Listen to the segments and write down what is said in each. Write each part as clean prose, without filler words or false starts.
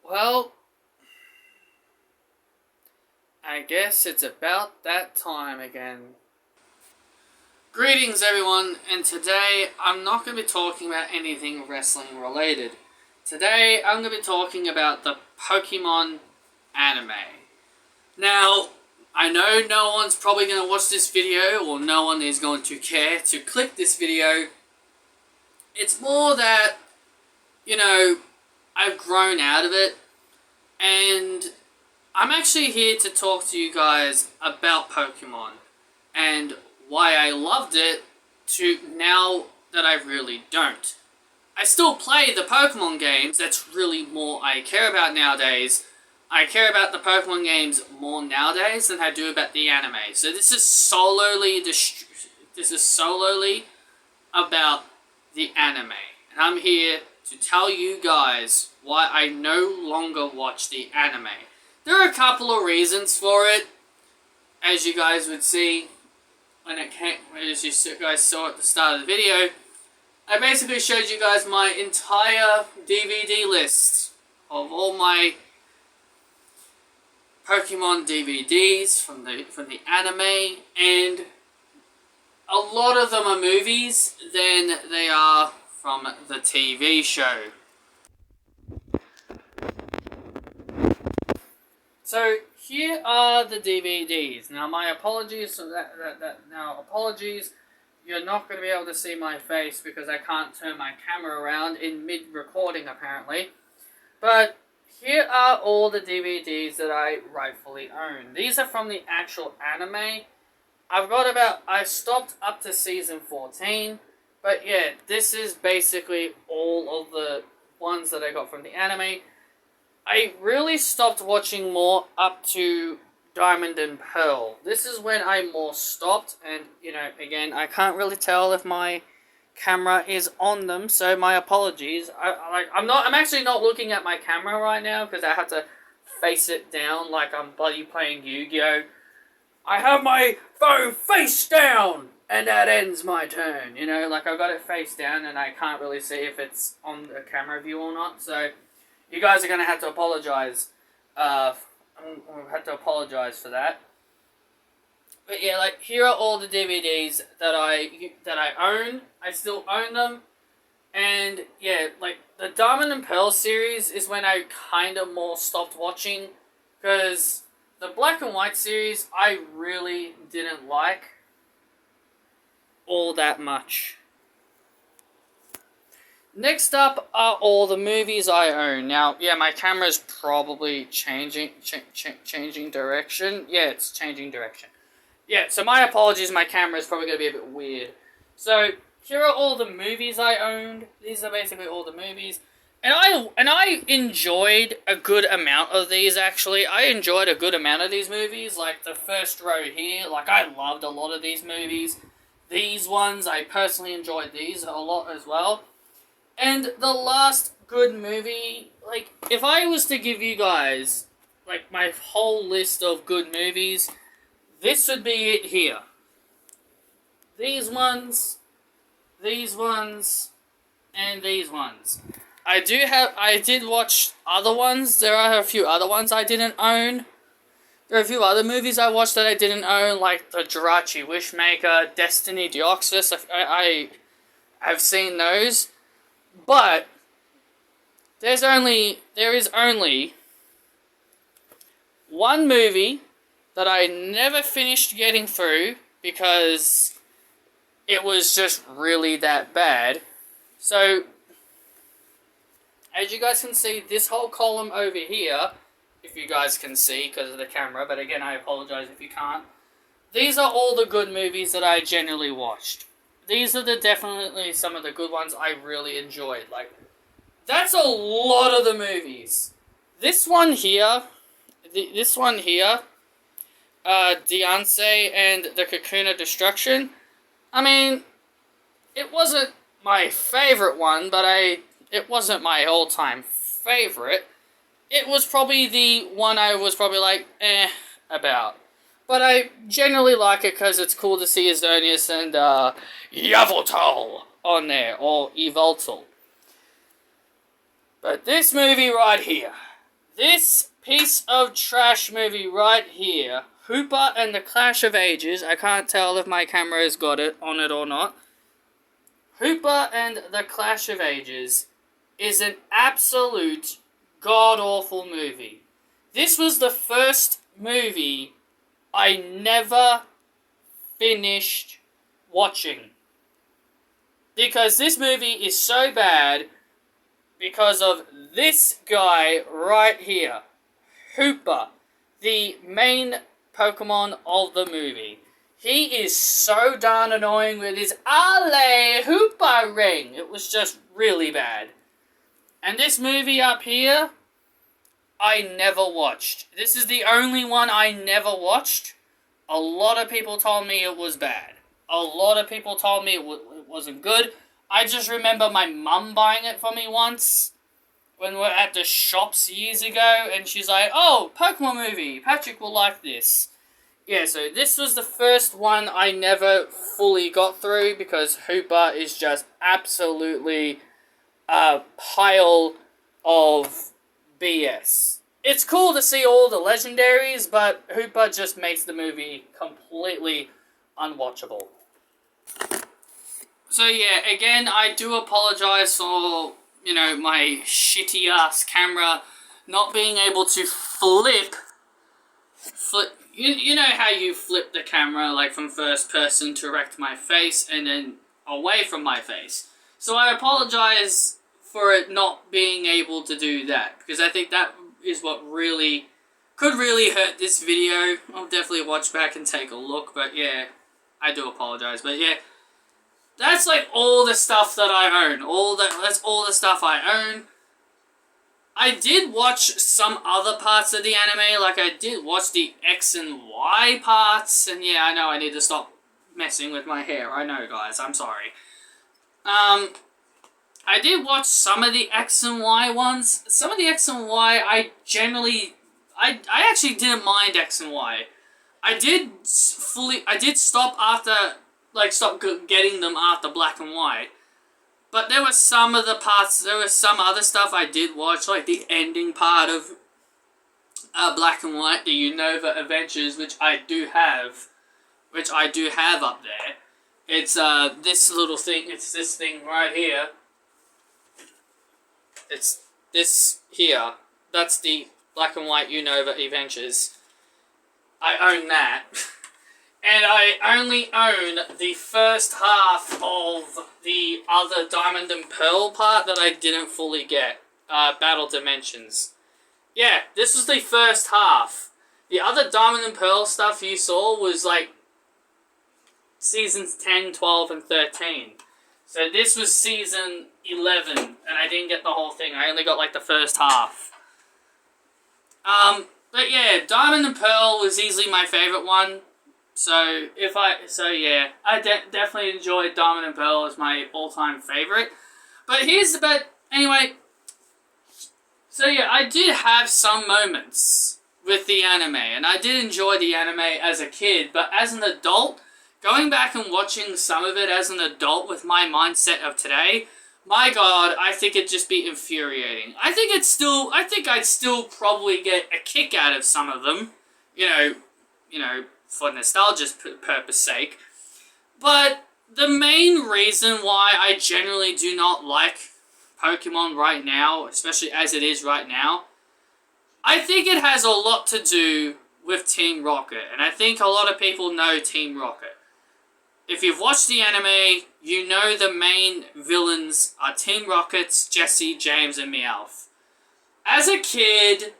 Well, I guess it's about that time again. Greetings everyone, and today I'm not going to be talking about anything wrestling related. Today I'm going to be talking about the Pokemon anime. Now, I know no one's probably going to watch this video, or no one is going to care to click this video. It's more that, I've grown out of it, and I'm actually here to talk to you guys about Pokemon, and why I loved it, to now that I really don't. I still play the Pokemon games, that's really more I care about nowadays. I care about the Pokemon games more nowadays than I do about the anime. So this is solely about the anime. And I'm here to tell you guys why I no longer watch the anime. There are a couple of reasons for it, as you guys would see as you guys saw at the start of the video. I basically showed you guys my entire DVD list of all my Pokemon DVDs from the anime, and a lot of them are movies than they are from the TV show. So here are the DVDs. Now my apologies for apologies. You're not going to be able to see my face because I can't turn my camera around in mid-recording apparently. But here are all the DVDs that I rightfully own. These are from the actual anime. I stopped up to season 14. But yeah, this is basically all of the ones that I got from the anime. I really stopped watching more up to Diamond and Pearl. This is when I more stopped, and, again, I can't really tell if my camera is on them, so my apologies. I'm actually not looking at my camera right now, because I have to face it down like I'm bloody playing Yu-Gi-Oh! I have my phone face down! And that ends my turn, I've got it face down, and I can't really see if it's on the camera view or not, so you guys are going to have to apologize. I'm going to have to apologize for that. But yeah, here are all the DVDs that I own. I still own them. And yeah, the Diamond and Pearl series is when I kind of more stopped watching. Because the Black and White series, I really didn't like all that much. Next up are all the movies I own. Now, yeah, my camera's probably changing direction. Yeah, it's changing direction. Yeah, so my apologies, my camera's probably going to be a bit weird. So, here are all the movies I owned. These are basically all the movies. And I enjoyed a good amount of these, actually. I enjoyed a good amount of these movies. Like, the first row here, I loved a lot of these movies. These ones, I personally enjoyed these a lot as well. And the last good movie, if I was to give you guys, my whole list of good movies, this would be it here. These ones, and these ones. I did watch other ones. There are a few other ones I didn't own. There are a few other movies I watched that I didn't own, like the Jirachi Wishmaker, Destiny Deoxys. I've seen those. But there is only one movie that I never finished getting through because it was just really that bad. So, as you guys can see, this whole column over here, if you guys can see because of the camera, but again, I apologize if you can't. These are all the good movies that I generally watched. These are definitely some of the good ones I really enjoyed. That's a lot of the movies. This one here, Diancie and the Cocoon of Destruction. I mean, it wasn't my favorite one, but it wasn't my all-time favorite. It was probably the one I was probably about. But I generally like it because it's cool to see Xerneas and Yveltal on there, or Yveltal. But this movie right here, This piece of trash movie right here, Hooper and the Clash of Ages, I can't tell if my camera has got it on it or not. Hooper and the Clash of Ages is an absolute god-awful movie. This was the first movie I never finished watching. Because this movie is so bad because of this guy right here. Hooper, the main Pokemon of the movie. He is so darn annoying with his Ale Hooper ring. It was just really bad. And this movie up here, I never watched. This is the only one I never watched. A lot of people told me it was bad. A lot of people told me it wasn't good. I just remember my mum buying it for me once when we were at the shops years ago, and she's like, "Oh, Pokemon movie, Patrick will like this." Yeah, so this was the first one I never fully got through because Hooper is just absolutely a pile of BS. It's cool to see all the legendaries, but Hooper just makes the movie completely unwatchable. So yeah, again, I do apologize for, my shitty ass camera not being able to flip. You know how you flip the camera, like from first person to direct my face and then away from my face. So I apologize for it not being able to do that, because I think that is what could really hurt this video. I'll definitely watch back and take a look, but yeah, I do apologize. But yeah, that's like all the stuff that I own. That's all the stuff I own. I did watch some other parts of the anime, like I did watch the X and Y parts, and yeah, I know I need to stop messing with my hair. I know, guys, I'm sorry. I did watch some of the X and Y ones. Some of the X and Y, I actually didn't mind X and Y. I did stop getting them after Black and White. But there were some of the parts, there was some other stuff I did watch, like the ending part of Black and White, the Unova Adventures, which I do have up there. It's this little thing, it's this thing right here. It's this here. That's the Black and White Unova Adventures. I own that. And I only own the first half of the other Diamond and Pearl part that I didn't fully get. Battle Dimensions. Yeah, this was the first half. The other Diamond and Pearl stuff you saw was like seasons 10, 12, and 13. So this was season 11, and I didn't get the whole thing. I only got like the first half. But yeah, Diamond and Pearl was easily my favorite one. So yeah, I definitely enjoyed Diamond and Pearl as my all-time favorite. But anyway. So yeah, I did have some moments with the anime, and I did enjoy the anime as a kid, but as an adult, going back and watching some of it as an adult with my mindset of today, my god, I think it'd just be infuriating. I think I'd still probably get a kick out of some of them, for nostalgia's purpose sake. But the main reason why I generally do not like Pokemon right now, especially as it is right now, I think it has a lot to do with Team Rocket, and I think a lot of people know Team Rocket. If you've watched the anime, you know the main villains are Team Rocket's Jessie, James, and Meowth. As a kid,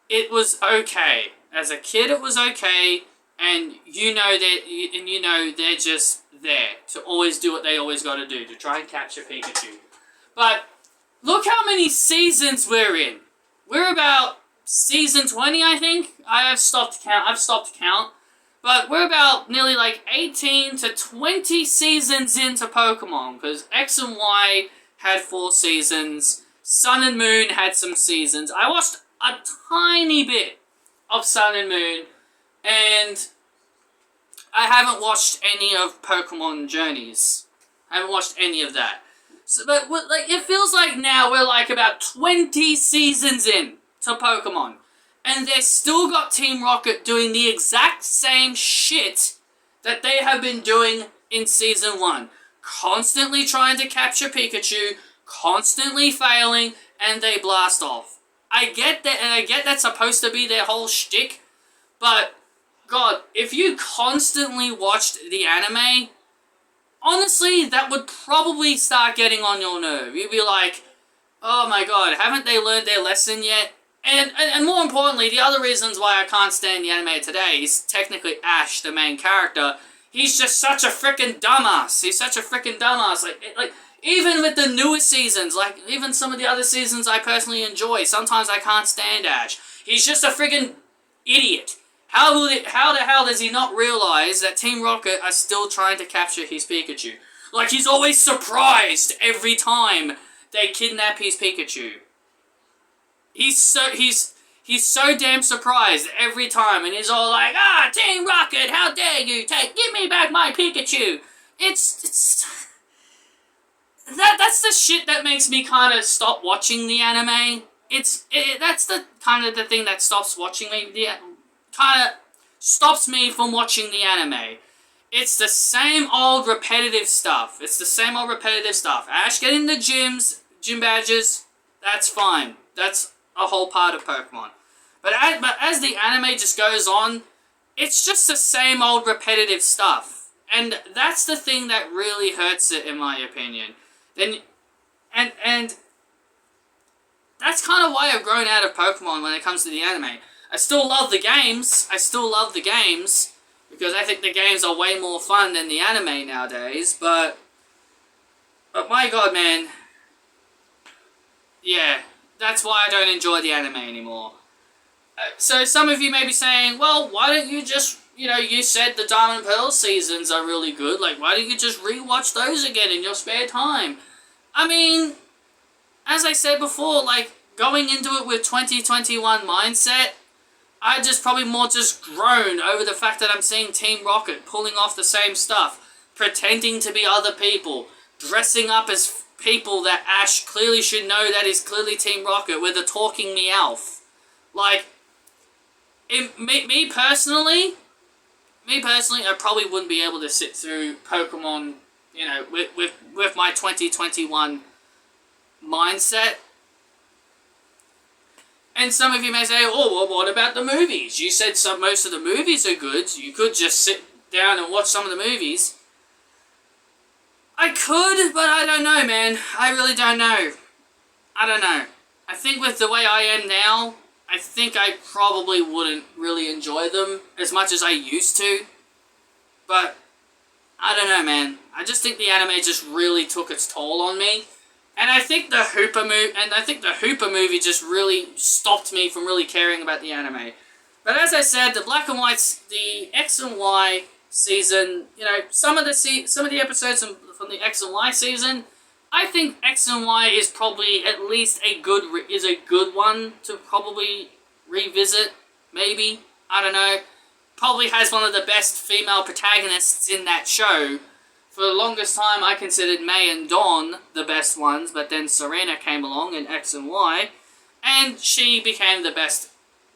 it was okay. And they're just there to always do what they always got to do, to try and capture Pikachu. But look how many seasons we're in. We're about season 20, I think. I've stopped count. But we're about nearly like 18 to 20 seasons into Pokemon, because X and Y had 4 seasons. Sun and Moon had some seasons. I watched a tiny bit of Sun and Moon, and I haven't watched any of Pokemon Journeys. I haven't watched any of that. So, but it feels like now we're like about 20 seasons in to Pokemon. And they still got Team Rocket doing the exact same shit that they have been doing in Season 1. Constantly trying to capture Pikachu, constantly failing, and they blast off. I get that, and I get that's supposed to be their whole shtick, but, God, if you constantly watched the anime, honestly, that would probably start getting on your nerve. You'd be like, oh my God, haven't they learned their lesson yet? And more importantly, the other reasons why I can't stand the anime today is technically Ash, the main character. He's just such a freaking dumbass. He's such a freaking dumbass. Like, even with the newer seasons, like, even some of the other seasons I personally enjoy, sometimes I can't stand Ash. He's just a freaking idiot. How the hell does he not realize that Team Rocket are still trying to capture his Pikachu? Like, he's always surprised every time they kidnap his Pikachu. He's so damn surprised every time, and he's all like, Team Rocket, how dare you give me back my Pikachu! That's the shit that makes me kind of stop watching the anime. That's the kind of the thing that stops watching me, kind of stops me from watching the anime. It's the same old repetitive stuff. Ash getting the gym badges, that's fine. That's a whole part of Pokemon. But as the anime just goes on, it's just the same old repetitive stuff. And that's the thing that really hurts it, in my opinion. And that's kind of why I've grown out of Pokemon when it comes to the anime. I still love the games, because I think the games are way more fun than the anime nowadays, but my God, man, yeah, that's why I don't enjoy the anime anymore. So some of you may be saying, well, why don't you just, you said the Diamond and Pearl seasons are really good, like, why don't you just rewatch those again in your spare time? I mean, as I said before, like, going into it with 2021 mindset, I just probably more just groan over the fact that I'm seeing Team Rocket pulling off the same stuff, pretending to be other people, dressing up as people that Ash clearly should know that is clearly Team Rocket with a talking Meowth. Like, me personally, I probably wouldn't be able to sit through Pokemon, with my 2021 mindset. And some of you may say, oh, well, what about the movies? You said most of the movies are good. You could just sit down and watch some of the movies. I could, but I don't know, man. I really don't know. I don't know. I think with the way I am now, I think I probably wouldn't really enjoy them as much as I used to. But, I don't know, man. I just think the anime just really took its toll on me. And I think the Hooper movie just really stopped me from really caring about the anime. But as I said, the Black and White, the X and Y season, some of the episodes from the X and Y season, I think X and Y is probably at least a good one to probably revisit. Maybe, I don't know. Probably has one of the best female protagonists in that show. For the longest time, I considered May and Dawn the best ones, but then Serena came along in X and Y, and she became the best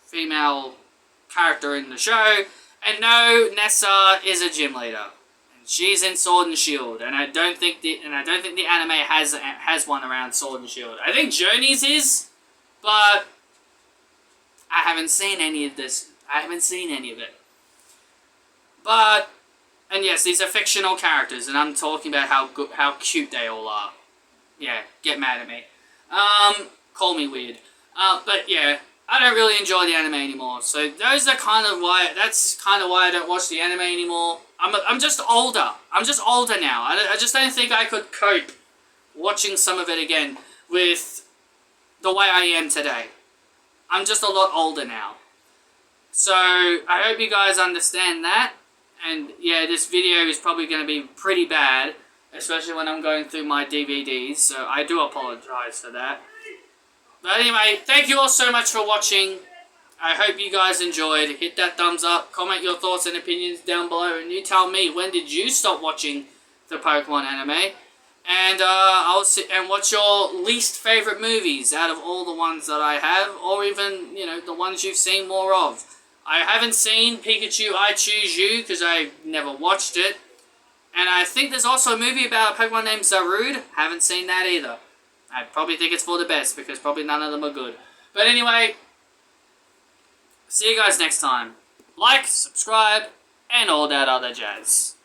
female character in the show. And no, Nessa is a gym leader. And she's in Sword and Shield, and I don't think the anime has one around Sword and Shield. I think Journey's is, but I haven't seen any of this. I haven't seen any of it. But. And yes, these are fictional characters, and I'm talking about how cute they all are. Yeah, get mad at me. Call me weird. But yeah, I don't really enjoy the anime anymore. So that's kind of why I don't watch the anime anymore. I'm just older. I'm just older now. I just don't think I could cope watching some of it again with the way I am today. I'm just a lot older now. So I hope you guys understand that. And yeah, this video is probably going to be pretty bad, especially when I'm going through my DVDs, so I do apologize for that. But anyway, thank you all so much for watching. I hope you guys enjoyed. Hit that thumbs up, comment your thoughts and opinions down below, and you tell me, when did you stop watching the Pokemon anime? And I'll see. And what's your least favorite movies out of all the ones that I have, or even the ones you've seen more of? I haven't seen Pikachu I Choose You because I never watched it, and I think there's also a movie about a Pokemon named Zarude. Haven't seen that either. I probably think it's for the best because probably none of them are good. But anyway, see you guys next time. Like, subscribe, and all that other jazz.